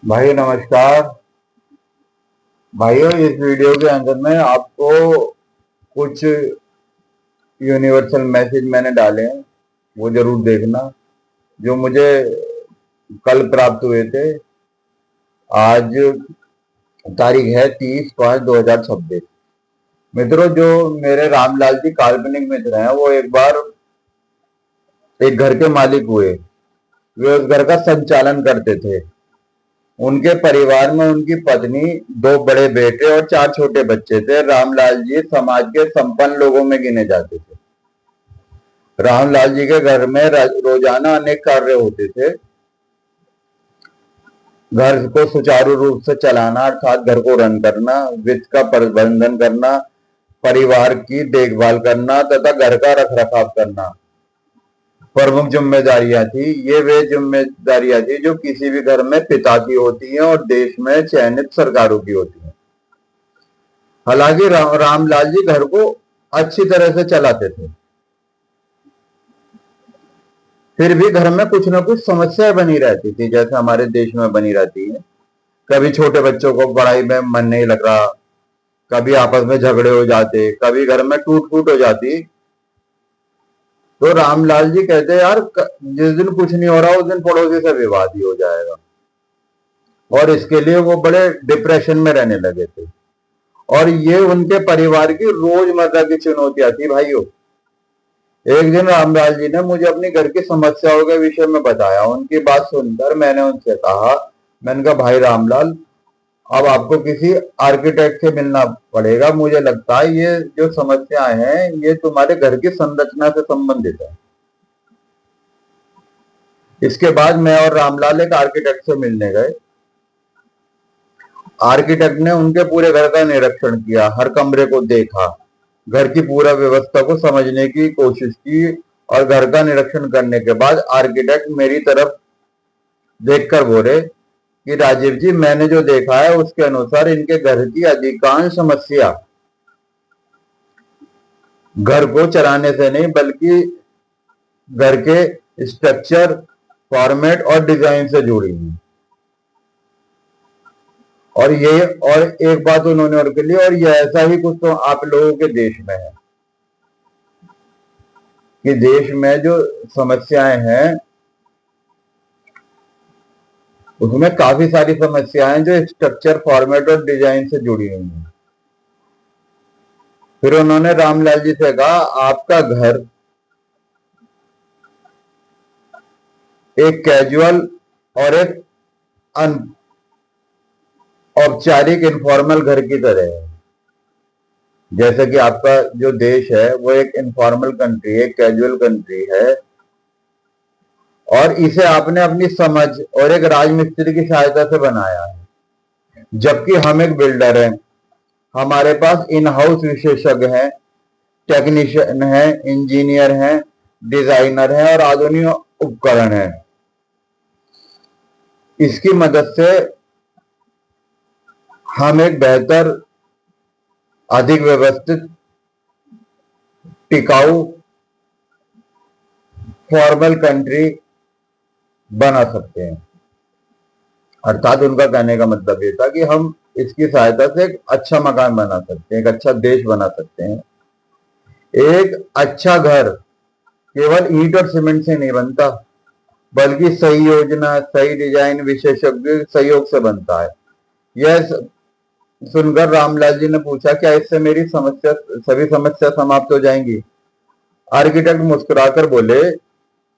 भाई नमस्कार। भाइयों, इस वीडियो के अंदर में आपको कुछ यूनिवर्सल मैसेज मैंने डाले हैं, वो जरूर देखना, जो मुझे कल प्राप्त हुए थे। आज तारीख है 30/5/2026। मित्रों, जो मेरे रामलाल जी काल्पनिक मित्र हैं, वो एक बार एक घर के मालिक हुए। वे उस घर का संचालन करते थे। उनके परिवार में उनकी पत्नी, दो बड़े बेटे और चार छोटे बच्चे थे। रामलाल जी समाज के संपन्न लोगों में गिने जाते थे। रामलाल जी के घर में रोजाना अनेक कार्य होते थे। घर को सुचारू रूप से चलाना अर्थात घर को रन करना, वित्त का प्रबंधन करना, परिवार की देखभाल करना तथा घर का रखरखाव करना प्रमुख जिम्मेदारियां थी। ये वे जिम्मेदारियां थी जो किसी भी घर में पिता की होती हैं और देश में चयनित सरकारों की होती हैं। हालांकि रामलाल जी घर को अच्छी तरह से चलाते थे, फिर भी घर में कुछ न कुछ समस्याएं बनी रहती थी, जैसे हमारे देश में बनी रहती है। कभी छोटे बच्चों को पढ़ाई में मन नहीं लग रहा, कभी आपस में झगड़े हो जाते, कभी घर में टूट फूट हो जाती। तो रामलाल जी कहते, यार जिस दिन कुछ नहीं हो रहा उस दिन पड़ोसी से विवाद ही हो जाएगा। और इसके लिए वो बड़े डिप्रेशन में रहने लगे थे। और ये उनके परिवार की रोजमर्रा की चुनौतियां थी भाइयों। एक दिन रामलाल जी ने मुझे अपनी घर की समस्याओं के विषय में बताया। उनकी बात सुनकर मैंने उनसे कहा, मैंने कहा, भाई रामलाल, अब आपको किसी आर्किटेक्ट से मिलना पड़ेगा। मुझे लगता है ये जो समस्याएं हैं ये तुम्हारे घर की संरचना से संबंधित है। इसके बाद मैं और रामलाल एक आर्किटेक्ट से मिलने गए। आर्किटेक्ट ने उनके पूरे घर का निरीक्षण किया, हर कमरे को देखा, घर की पूरा व्यवस्था को समझने की कोशिश की। और घर का निरीक्षण करने के बाद आर्किटेक्ट मेरी तरफ देखकर बोले कि राजीव जी, मैंने जो देखा है उसके अनुसार इनके घर की अधिकांश समस्या घर को चलाने से नहीं बल्कि घर के स्ट्रक्चर, फॉर्मेट और डिजाइन से जुड़ी है। और एक बात उन्होंने और के लिए, और ये ऐसा ही कुछ तो आप लोगों के देश में है कि देश में जो समस्याएं हैं उसमें काफी सारी समस्याएं जो स्ट्रक्चर, फॉर्मेट और डिजाइन से जुड़ी हुई हैं। फिर उन्होंने रामलाल जी से कहा, आपका घर एक कैजुअल और एक औपचारिक इनफॉर्मल घर की तरह है। जैसे कि आपका जो देश है वो एक इनफॉर्मल कंट्री है, कैजुअल कंट्री है, और इसे आपने अपनी समझ और एक राजमिस्त्री की सहायता से बनाया है। जबकि हम एक बिल्डर हैं, हमारे पास इन हाउस विशेषज्ञ हैं, टेक्नीशियन हैं, इंजीनियर हैं, डिजाइनर हैं और आधुनिक उपकरण हैं। इसकी मदद से हम एक बेहतर, अधिक व्यवस्थित, टिकाऊ, फॉर्मल कंट्री बना सकते हैं। अर्थात उनका कहने का मतलब ये था कि हम इसकी सहायता से एक अच्छा मकान बना सकते हैं, एक अच्छा देश बना सकते हैं। एक अच्छा घर केवल ईंट और सीमेंट से नहीं बनता, बल्कि सही योजना, सही डिजाइन, विशेषज्ञ सहयोग से बनता है। यह सुनकर रामलाल जी ने पूछा, क्या इससे मेरी सभी समस्या समाप्त हो जाएंगी? आर्किटेक्ट मुस्कुराकर बोले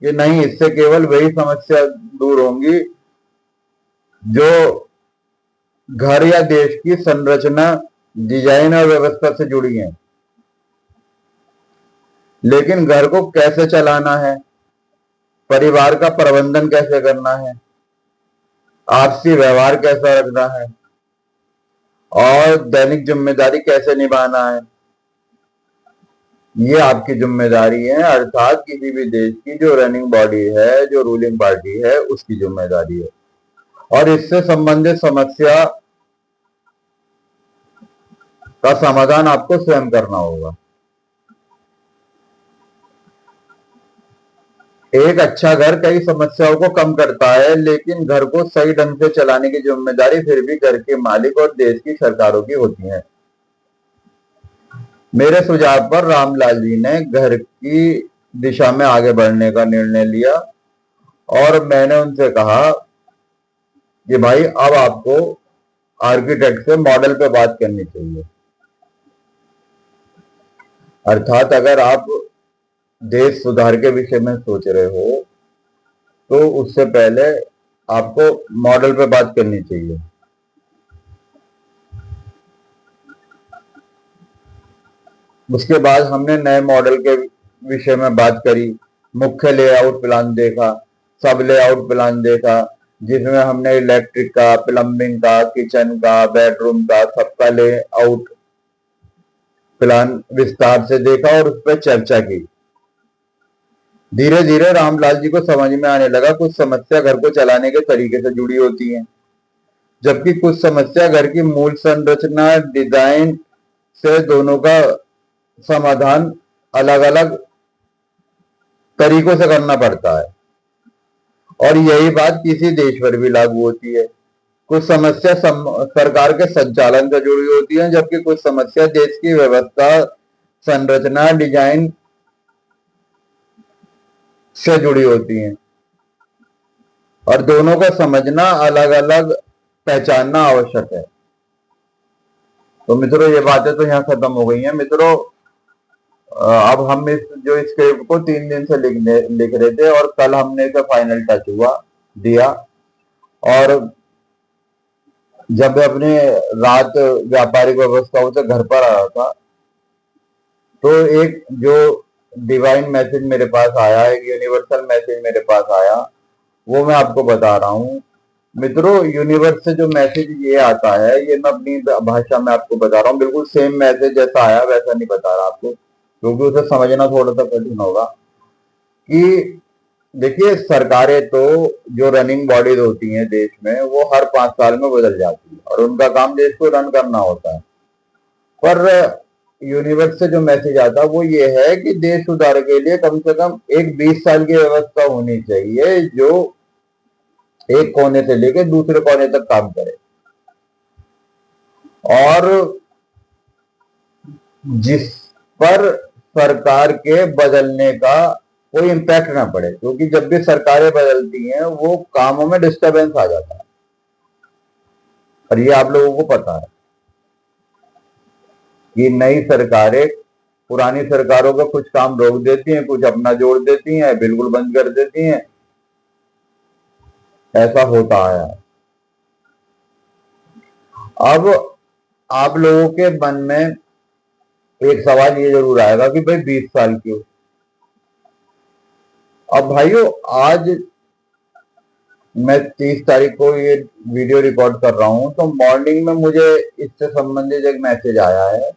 कि नहीं, इससे केवल वही समस्या दूर होंगी जो घर या देश की संरचना, डिजाइन और व्यवस्था से जुड़ी हैं। लेकिन घर को कैसे चलाना है, परिवार का प्रबंधन कैसे करना है, आपसी व्यवहार कैसा रखना है और दैनिक जिम्मेदारी कैसे निभाना है, ये आपकी जिम्मेदारी है। अर्थात किसी भी देश की जो रनिंग बॉडी है, जो रूलिंग पार्टी है, उसकी जिम्मेदारी है। और इससे संबंधित समस्या का समाधान आपको स्वयं करना होगा। एक अच्छा घर कई समस्याओं को कम करता है, लेकिन घर को सही ढंग से चलाने की जिम्मेदारी फिर भी घर के मालिक और देश की सरकारों की होती है। मेरे सुझाव पर रामलाल जी ने घर की दिशा में आगे बढ़ने का निर्णय लिया और मैंने उनसे कहा कि भाई अब आपको आर्किटेक्ट से मॉडल पे बात करनी चाहिए। अर्थात अगर आप देश सुधार के विषय में सोच रहे हो तो उससे पहले आपको मॉडल पे बात करनी चाहिए। उसके बाद हमने नए मॉडल के विषय में बात करी, मुख्य लेआउट प्लान देखा, सब लेआउट प्लान देखा, जिसमें हमने इलेक्ट्रिक का, प्लम्बिंग का, किचन का, बेडरूम का, सबका लेआउट प्लान विस्तार से देखा और उस पर चर्चा की। धीरे धीरे रामलाल जी को समझ में आने लगा कुछ समस्या घर को चलाने के तरीके से जुड़ी होती हैं, जबकि कुछ समस्या घर की मूल संरचना डिजाइन से दोनों का समाधान अलग अलग तरीकों से करना पड़ता है। और यही बात किसी देश पर भी लागू होती है। कुछ समस्या सरकार के संचालन से जुड़ी होती है, जबकि कुछ समस्या देश की व्यवस्था, संरचना, डिजाइन से जुड़ी होती हैं और दोनों को समझना, अलग अलग पहचानना आवश्यक है। तो मित्रों, ये बातें तो यहाँ खत्म हो गई हैं। मित्रों, अब हम इस स्क्रिप्ट को 3 दिन से लिख रहे थे और कल हमने इसे फाइनल टच दिया। और जब अपने रात व्यापारिक व्यवस्थाओं से घर पर आया था तो एक जो डिवाइन मैसेज मेरे पास आया, एक यूनिवर्सल मैसेज मेरे पास आया, वो मैं आपको बता रहा हूँ। मित्रों, यूनिवर्स से जो मैसेज ये आता है, ये मैं अपनी भाषा में आपको बता रहा हूँ। बिल्कुल सेम मैसेज जैसा आया वैसा नहीं बता रहा आपको, क्योंकि उसे समझना थोड़ा सा कठिन होगा। कि देखिए, सरकारें तो जो रनिंग बॉडीज होती हैं देश में, वो हर 5 साल में बदल जाती है और उनका काम देश को रन करना होता है। पर यूनिवर्स से जो मैसेज आता है वो ये है कि देश सुधार के लिए कम से कम एक 20 साल की व्यवस्था होनी चाहिए, जो एक कोने से लेकर दूसरे कोने तक काम करे और जिस पर सरकार के बदलने का कोई इम्पैक्ट ना पड़े, क्योंकि जब भी सरकारें बदलती हैं वो कामों में डिस्टरबेंस आ जाता है और ये आप लोगों को पता है कि नई सरकारें पुरानी सरकारों का कुछ काम रोक देती हैं, कुछ अपना जोड़ देती हैं, बिल्कुल बंद कर देती हैं। ऐसा होता आया। अब आप लोगों के मन में एक सवाल ये जरूर आएगा कि भाई 20 साल क्यों? अब भाइयों, आज मैं 30 तारीख को ये वीडियो रिकॉर्ड कर रहा हूं, तो मॉर्निंग में मुझे इससे संबंधित एक मैसेज आया है।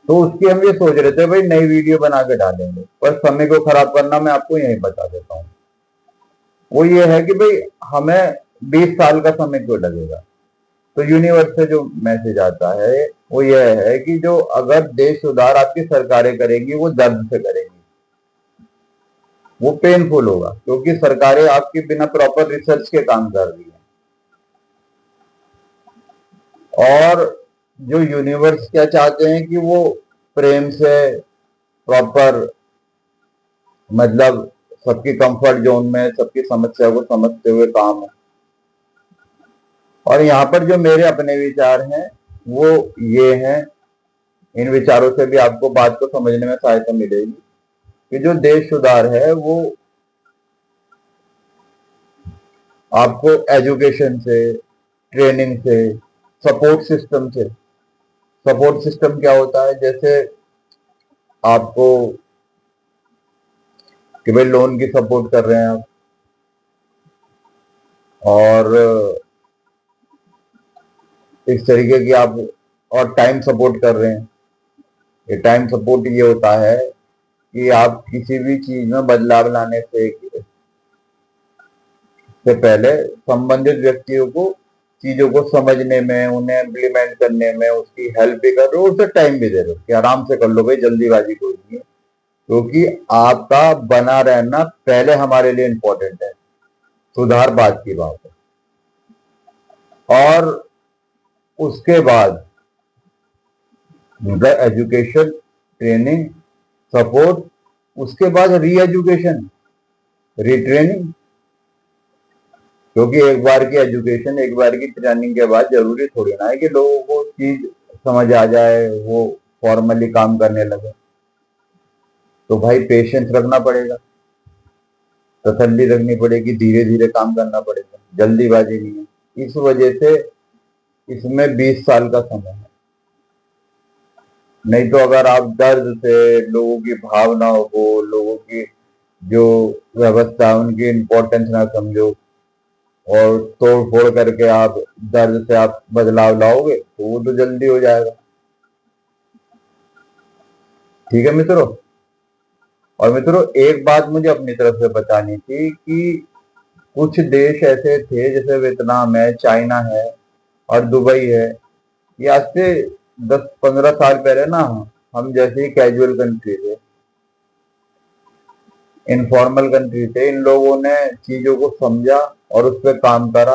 तो उसकी हम ये सोच रहे थे भाई नई वीडियो बना के डालेंगे, पर समय को खराब करना मैं आपको यही बता देता हूँ। वो ये है कि भाई हमें 20 साल का समय क्यों लगेगा? तो यूनिवर्स से जो मैसेज आता है वो ये है कि जो अगर देश सुधार आपकी सरकारें करेंगी वो दर्द से करेंगी, वो पेनफुल होगा, क्योंकि सरकारें आपकी बिना प्रॉपर रिसर्च के काम कर रही है। और जो यूनिवर्स क्या चाहते हैं कि वो प्रेम से, प्रॉपर, मतलब सबकी कंफर्ट जोन में, सबकी समस्या को समझते हुए काम है। और यहाँ पर जो मेरे अपने विचार हैं वो ये हैं, इन विचारों से भी आपको बात को समझने में सहायता मिलेगी कि जो देश सुधार है वो आपको एजुकेशन से, ट्रेनिंग से, सपोर्ट सिस्टम से। सपोर्ट सिस्टम क्या होता है? जैसे आपको कि भाई लोन की सपोर्ट कर रहे हैं आप, और इस तरीके की आप, और टाइम सपोर्ट कर रहे हैं। ये टाइम सपोर्ट ये होता है कि आप किसी भी चीज में बदलाव लाने से पहले संबंधित व्यक्तियों को चीजों को समझने में, उन्हें इम्प्लीमेंट करने में उसकी हेल्प भी कर रहे हो, उससे टाइम भी दे रहे हो कि आराम से कर लो भाई, जल्दीबाजी कोई नहीं है। क्योंकि आपका बना रहना पहले हमारे लिए इंपॉर्टेंट है, सुधार बाद की बात है। और उसके बाद मतलब एजुकेशन, ट्रेनिंग, सपोर्ट, उसके बाद री एजुकेशन, रिट्रेनिंग। क्योंकि एक बार की एजुकेशन, एक बार की ट्रेनिंग के बाद जरूरी थोड़ी ना है कि लोगों को चीज समझ आ जाए, वो फॉर्मली काम करने लगे। तो भाई पेशेंस रखना पड़ेगा, तसल्ली रखनी पड़ेगी, धीरे धीरे काम करना पड़ेगा, जल्दीबाजी नहीं है। इस वजह से इसमें 20 साल का समय है। नहीं तो अगर आप दर्द से लोगों की भावनाओं को, लोगों की जो व्यवस्था है उनकी इम्पोर्टेंस ना समझो और तोड़ फोड़ करके आप दर्द से आप बदलाव लाओगे तो वो तो जल्दी हो जाएगा। ठीक है मित्रों। और मित्रों एक बात मुझे अपनी तरफ से बतानी थी कि कुछ देश ऐसे थे जैसे वियतनाम है, चाइना है और दुबई है। ये आज से 10-15 साल पहले ना हम जैसे ही कैजुअल कंट्री थे, इनफॉर्मल कंट्री थे, इन लोगों ने चीजों को समझा और उस पर काम करा।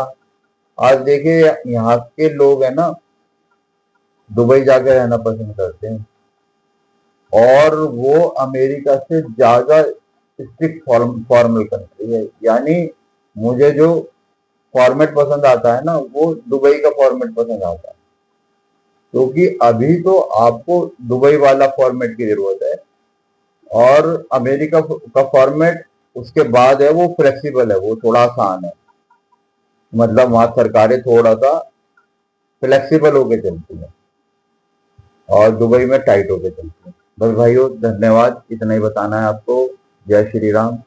आज देखिए यहाँ के लोग है ना दुबई जाके रहना पसंद करते हैं और वो अमेरिका से ज्यादा स्ट्रिक्ट फॉर्मल कंट्री है। यानी मुझे जो फॉर्मेट पसंद आता है ना वो दुबई का फॉर्मेट पसंद आता है, क्योंकि अभी तो आपको दुबई वाला फॉर्मेट की जरूरत है और अमेरिका का फॉर्मेट उसके बाद है, वो फ्लेक्सिबल है, वो थोड़ा आसान है। मतलब वहां सरकारें थोड़ा सा फ्लेक्सिबल होके चलती है और दुबई में टाइट होके चलती है। बस भाइयों धन्यवाद, इतना ही बताना है आपको। जय श्री राम।